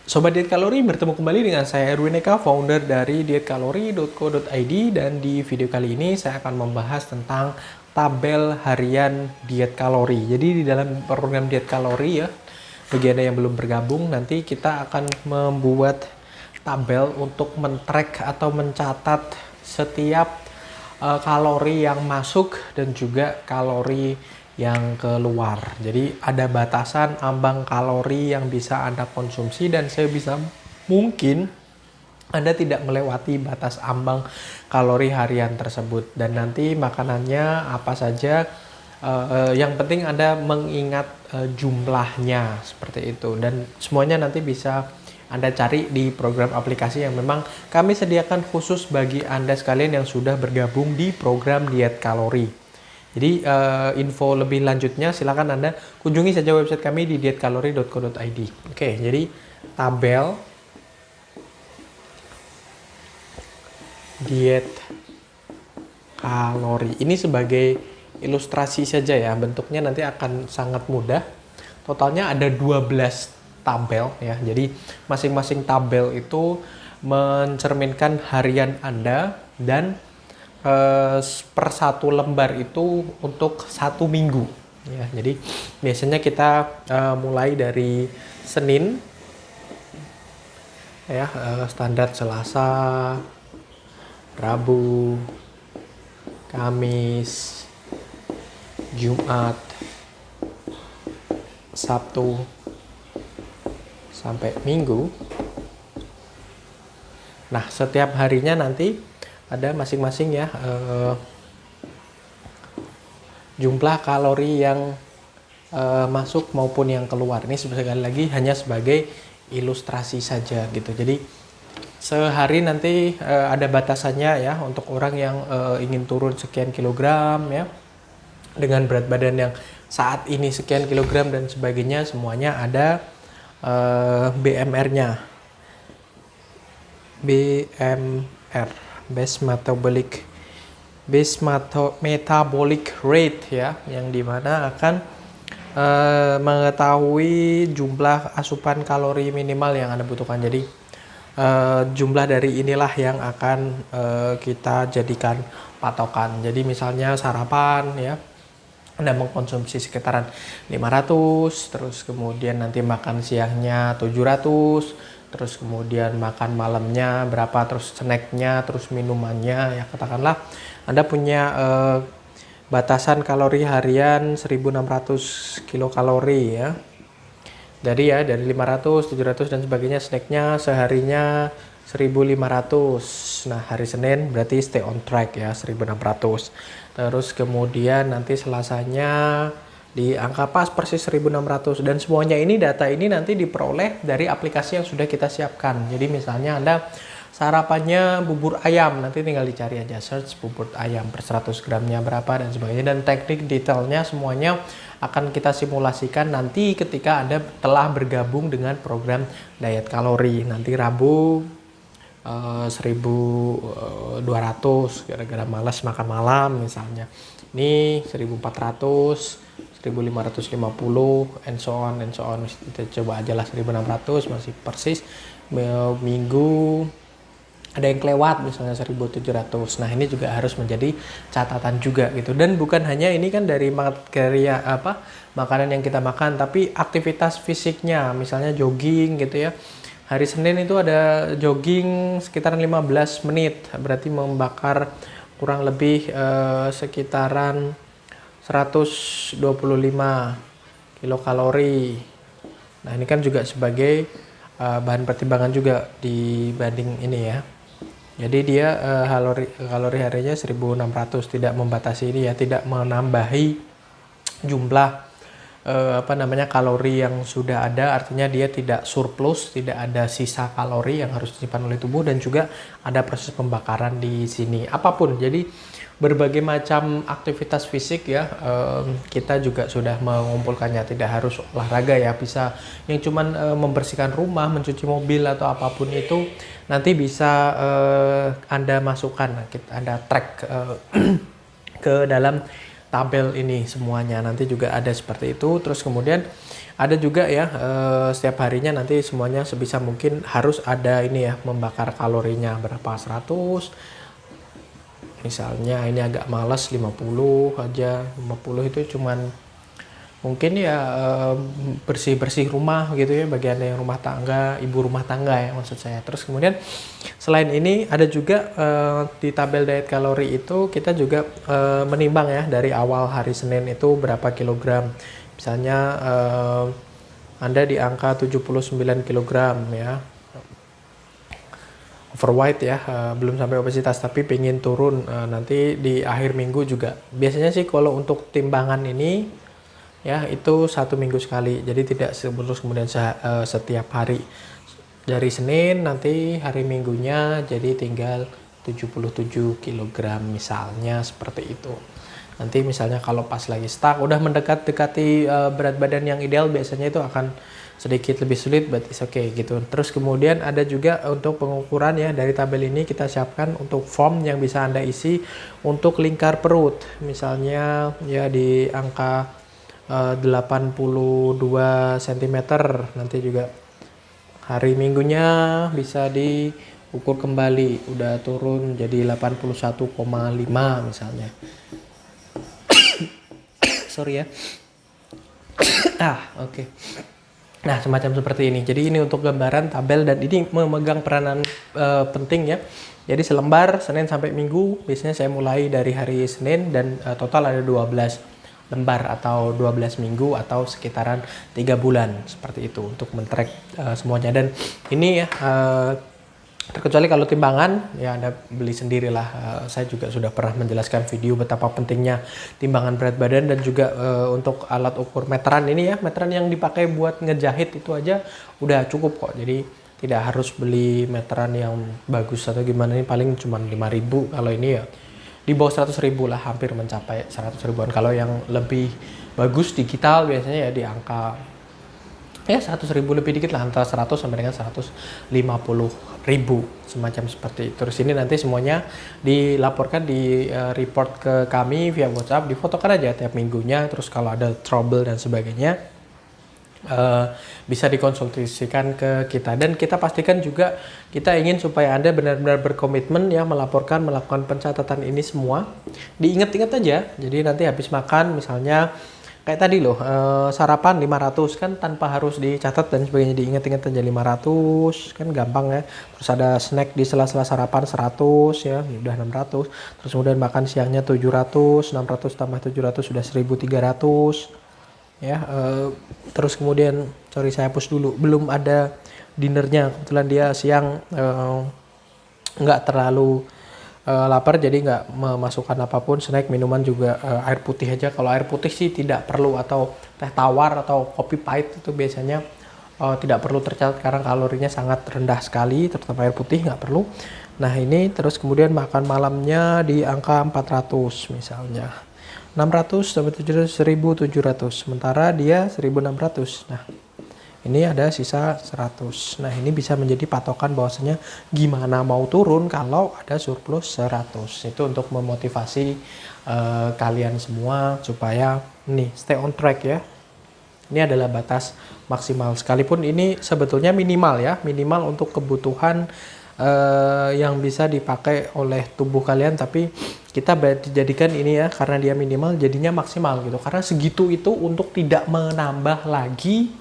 Sobat Diet Kalori, bertemu kembali dengan saya Erwin Eka, founder dari dietkalori.co.id, dan di video kali ini saya akan membahas tentang tabel harian diet kalori. Jadi di dalam program diet kalori ya, bagi Anda yang belum bergabung, nanti kita akan membuat tabel untuk men-track atau mencatat setiap kalori yang masuk dan juga kalori yang keluar. Jadi ada batasan ambang kalori yang bisa Anda konsumsi, dan sebisa mungkin Anda tidak melewati batas ambang kalori harian tersebut. Dan nanti makanannya apa saja, yang penting Anda mengingat jumlahnya seperti itu. Dan semuanya nanti bisa Anda cari di program aplikasi yang memang kami sediakan khusus bagi Anda sekalian yang sudah bergabung di program diet kalori. Jadi info lebih lanjutnya silakan Anda kunjungi saja website kami di dietkalori.co.id. Oke, jadi tabel diet kalori ini sebagai ilustrasi saja ya, bentuknya nanti akan sangat mudah. Totalnya ada 12 tabel ya. Jadi masing-masing tabel itu mencerminkan harian Anda, dan per satu lembar itu untuk 1 minggu ya. Jadi biasanya kita mulai dari Senin ya, standar Selasa, Rabu, Kamis, Jumat, Sabtu sampai Minggu. Nah, setiap harinya nanti ada masing-masing ya jumlah kalori yang masuk maupun yang keluar. Ini sekali lagi hanya sebagai ilustrasi saja gitu. Jadi sehari nanti ada batasannya ya, untuk orang yang ingin turun sekian kilogram ya, dengan berat badan yang saat ini sekian kilogram dan sebagainya, semuanya ada BMR-nya. BMR, base metabolic rate ya, yang dimana akan mengetahui jumlah asupan kalori minimal yang Anda butuhkan. Jadi jumlah dari inilah yang akan kita jadikan patokan. Jadi misalnya sarapan ya, Anda mengkonsumsi sekitaran 500, terus kemudian nanti makan siangnya 700, terus kemudian makan malamnya berapa, terus snacknya, terus minumannya ya, katakanlah Anda punya batasan kalori harian 1600 kilokalori ya, dari 500, 700 dan sebagainya. Snacknya seharinya 1500. Nah, hari Senin berarti stay on track ya, 1600. Terus kemudian nanti Selasanya di angka pas persis 1600, dan semuanya ini, data ini nanti diperoleh dari aplikasi yang sudah kita siapkan. Jadi misalnya Anda sarapannya bubur ayam, nanti tinggal dicari aja, search bubur ayam per 100 gramnya berapa dan sebagainya, dan teknik detailnya semuanya akan kita simulasikan nanti ketika Anda telah bergabung dengan program diet kalori. Nanti Rabu 1200 gara-gara malas makan malam misalnya. Ini 1400, 1550, and so on. Kita coba aja lah 1600, masih persis. Minggu ada yang kelewat misalnya 1700. Nah, ini juga harus menjadi catatan juga gitu. Dan bukan hanya ini kan dari materi makanan yang kita makan, tapi aktivitas fisiknya, misalnya jogging gitu ya. Hari Senin itu ada jogging sekitaran 15 menit, berarti membakar kurang lebih sekitaran 125 kilokalori. Nah, ini kan juga sebagai bahan pertimbangan juga dibanding ini ya. Jadi dia kalori harinya 1600, tidak membatasi ini ya, tidak menambahi jumlah kalori yang sudah ada. Artinya dia tidak surplus, tidak ada sisa kalori yang harus disimpan oleh tubuh, dan juga ada proses pembakaran di sini apapun. Jadi berbagai macam aktivitas fisik ya, kita juga sudah mengumpulkannya. Tidak harus olahraga ya, bisa yang cuman membersihkan rumah, mencuci mobil atau apapun itu, nanti bisa Anda masukkan, Anda track ke dalam tabel ini semuanya. Nanti juga ada seperti itu. Terus kemudian ada juga ya setiap harinya nanti semuanya sebisa mungkin harus ada ini ya, membakar kalorinya berapa, 100. Misalnya ini agak males 50 aja. 50 itu cuman mungkin ya bersih-bersih rumah gitu ya, bagian yang rumah tangga, ibu rumah tangga ya maksud saya. Terus kemudian selain ini ada juga di tabel diet kalori itu kita juga menimbang ya dari awal hari Senin itu berapa kilogram. Misalnya Anda di angka 79 kilogram ya, overweight ya, belum sampai obesitas tapi pengen turun nanti di akhir minggu juga. Biasanya sih kalau untuk timbangan ini ya itu 1 minggu sekali, jadi tidak terus kemudian setiap hari. Dari Senin nanti hari Minggunya jadi tinggal 77 kg misalnya, seperti itu. Nanti misalnya kalau pas lagi stuck udah mendekati berat badan yang ideal, biasanya itu akan sedikit lebih sulit, but it's okay gitu. Terus kemudian ada juga untuk pengukuran ya, dari tabel ini kita siapkan untuk form yang bisa Anda isi untuk lingkar perut. Misalnya ya di angka 82 cm, nanti juga hari Minggunya bisa diukur kembali, udah turun jadi 81,5 misalnya. Sorry ya. Oke. Nah, semacam seperti ini. Jadi ini untuk gambaran tabel, dan ini memegang peranan penting ya. Jadi selembar Senin sampai Minggu, biasanya saya mulai dari hari Senin dan total ada 12 lembar atau 12 minggu atau sekitaran 3 bulan seperti itu untuk men-track semuanya. Dan ini ya terkecuali kalau timbangan ya Anda beli sendirilah. Saya juga sudah pernah menjelaskan video betapa pentingnya timbangan berat badan, dan juga untuk alat ukur meteran ini ya, meteran yang dipakai buat ngejahit itu aja udah cukup kok. Jadi tidak harus beli meteran yang bagus atau gimana, ini paling cuma 5.000. Kalau ini ya di bawah 100.000 lah, hampir mencapai 100 ribuan. Kalau yang lebih bagus digital biasanya ya di angka ya 100.000 lebih dikit lah, antara 100 sampai dengan 150.000 semacam seperti itu. Terus ini nanti semuanya dilaporkan, di report ke kami via WhatsApp, difotokan aja tiap minggunya. Terus kalau ada trouble dan sebagainya bisa dikonsultasikan ke kita, dan kita pastikan juga kita ingin supaya Anda benar-benar berkomitmen ya melaporkan, melakukan pencatatan ini semua. Diingat-ingat aja, jadi nanti habis makan misalnya kayak tadi loh, sarapan 500 kan tanpa harus dicatat dan sebagainya, diingat-ingat aja 500 kan gampang ya. Terus ada snack di sela-sela sarapan 100 ya, udah 600. Terus kemudian makan siangnya 700, 600 tambah 700 sudah 1.300 ya. Terus kemudian sorry saya hapus dulu, belum ada dinernya, kebetulan dia siang nggak terlalu lapar, jadi nggak memasukkan apapun, snack, minuman juga air putih aja. Kalau air putih sih tidak perlu, atau teh tawar atau kopi pahit itu biasanya tidak perlu tercatat karena kalorinya sangat rendah sekali, terutama air putih nggak perlu. Nah ini terus kemudian makan malamnya di angka 400 misalnya, 600 sampai 700, 1.700, sementara dia 1.600. Nah ini ada sisa 100. Nah ini bisa menjadi patokan bahwasanya gimana mau turun kalau ada surplus 100. Itu untuk memotivasi kalian semua supaya nih stay on track ya. Ini adalah batas maksimal, sekalipun ini sebetulnya minimal ya, minimal untuk kebutuhan yang bisa dipakai oleh tubuh kalian, tapi kita jadikan ini ya, karena dia minimal jadinya maksimal gitu, karena segitu itu untuk tidak menambah lagi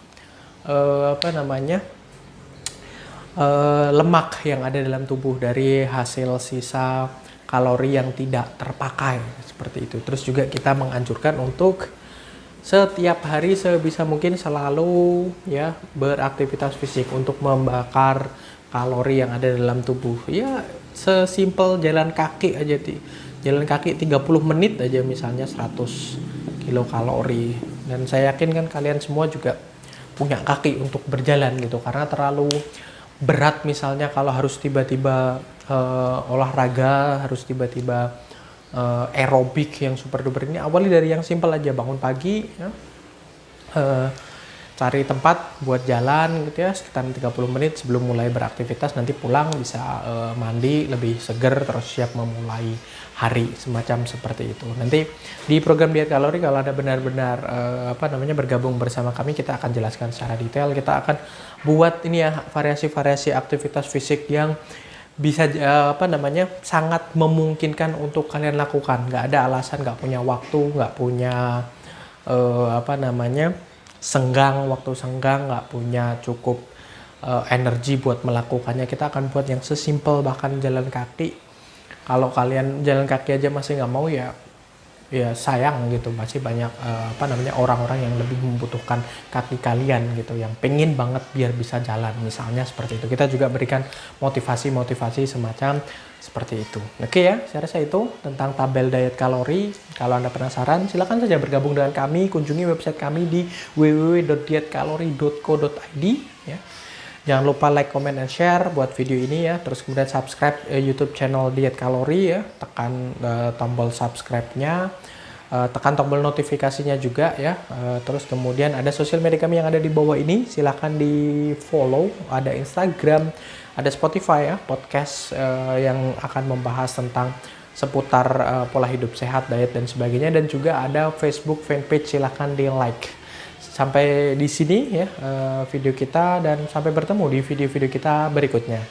lemak yang ada dalam tubuh dari hasil sisa kalori yang tidak terpakai seperti itu. Terus juga kita menganjurkan untuk setiap hari sebisa mungkin selalu ya beraktivitas fisik untuk membakar kalori yang ada dalam tubuh. Ya sesimpel jalan kaki aja, jalan kaki 30 menit aja misalnya 100 kilokalori. Dan saya yakin kan kalian semua juga punya kaki untuk berjalan gitu, karena terlalu berat misalnya kalau harus tiba-tiba olahraga, harus tiba-tiba aerobik yang super duper. Ini awali dari yang simpel aja, bangun pagi ya, cari tempat buat jalan gitu ya, sekitar 30 menit sebelum mulai beraktivitas, nanti pulang bisa mandi lebih seger terus siap memulai hari, semacam seperti itu. Nanti di program diet kalori kalau Anda benar-benar bergabung bersama kami, kita akan jelaskan secara detail. Kita akan buat ini ya, variasi-variasi aktivitas fisik yang bisa sangat memungkinkan untuk kalian lakukan. Nggak ada alasan nggak punya waktu, nggak punya waktu senggang, nggak punya cukup energi buat melakukannya. Kita akan buat yang sesimpel, bahkan jalan kaki. Kalau kalian jalan kaki aja masih nggak mau, ya sayang gitu. Masih banyak orang-orang yang lebih membutuhkan kaki kalian gitu, yang pengen banget biar bisa jalan, misalnya seperti itu. Kita juga berikan motivasi semacam seperti itu. Oke ya, saya rasa itu tentang tabel diet kalori. Kalau Anda penasaran, silakan saja bergabung dengan kami, kunjungi website kami di www.dietkalori.co.id ya. Jangan lupa like, comment, and share buat video ini ya. Terus kemudian subscribe YouTube channel Diet Kalori ya. Tekan tombol subscribe-nya, tekan tombol notifikasinya juga ya. Terus kemudian ada sosial media kami yang ada di bawah ini. Silahkan di follow. Ada Instagram, ada Spotify ya, podcast yang akan membahas tentang seputar pola hidup sehat, diet, dan sebagainya. Dan juga ada Facebook fanpage, silahkan di like. Sampai di sini ya video kita, dan sampai bertemu di video-video kita berikutnya.